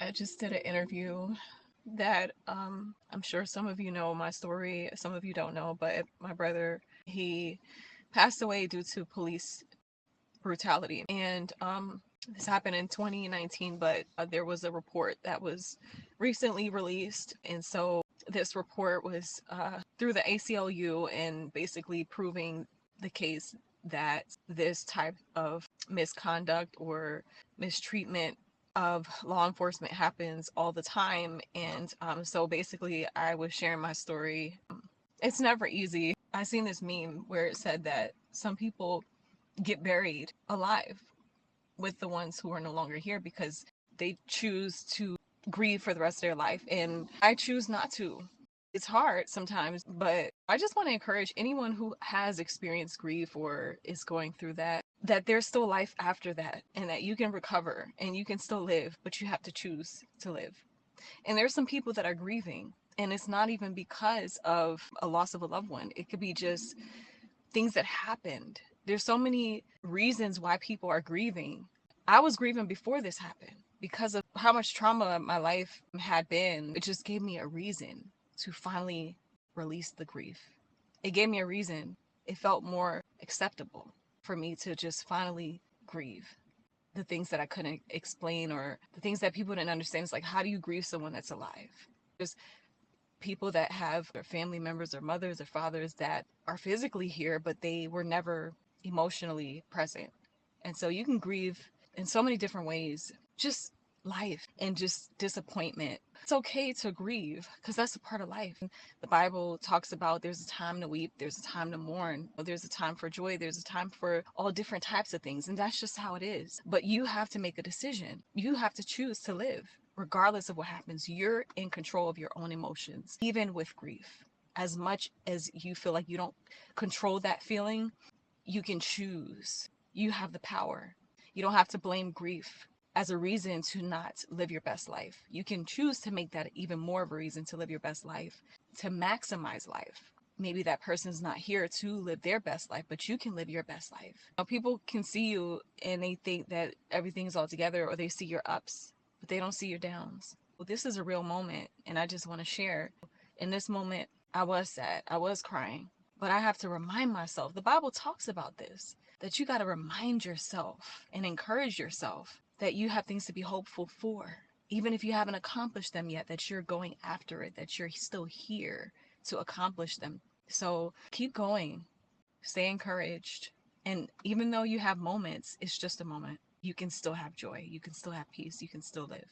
I just did an interview that I'm sure some of you know my story, some of you don't know, but my brother, he passed away due to police brutality. And this happened in 2019, but there was a report that was recently released. And so this report was through the ACLU and basically proving the case that this type of misconduct or mistreatment of law enforcement happens all the time. And so basically, I was sharing my story. It's never easy. I seen this meme where it said that some people get buried alive with the ones who are no longer here because they choose to grieve for the rest of their life. And I choose not to. It's hard sometimes, but I just want to encourage anyone who has experienced grief or is going through that, that there's still life after that and that you can recover and you can still live, but you have to choose to live. And there's some people that are grieving, and it's not even because of a loss of a loved one. It could be just things that happened. There's so many reasons why people are grieving. I was grieving before this happened because of how much trauma my life had been. It just gave me a reason to finally release the grief. It gave me a reason. It felt more acceptable for me to just finally grieve the things that I couldn't explain or the things that people didn't understand. It's like, how do you grieve someone that's alive? There's people that have their family members or mothers or fathers that are physically here, but they were never emotionally present. And so you can grieve in so many different ways, just life and just disappointment. It's okay to grieve because that's a part of life. The Bible talks about there's a time to weep, there's a time to mourn, there's a time for joy, there's a time for all different types of things. And that's just how it is. But you have to make a decision. You have to choose to live. Regardless of what happens, you're in control of your own emotions, even with grief. As much as you feel like you don't control that feeling, you can choose. You have the power. You don't have to blame grief as a reason to not live your best life. You can choose to make that even more of a reason to live your best life, to maximize life. Maybe that person's not here to live their best life, but you can live your best life. Now, people can see you and they think that everything's all together, or they see your ups, but they don't see your downs. Well, this is a real moment, and I just want to share. In this moment, I was sad, I was crying, but I have to remind myself. The Bible talks about this, that you got to remind yourself and encourage yourself that you have things to be hopeful for, even if you haven't accomplished them yet, that you're going after it, that you're still here to accomplish them. So keep going, stay encouraged. And even though you have moments, it's just a moment. You can still have joy, you can still have peace, you can still live.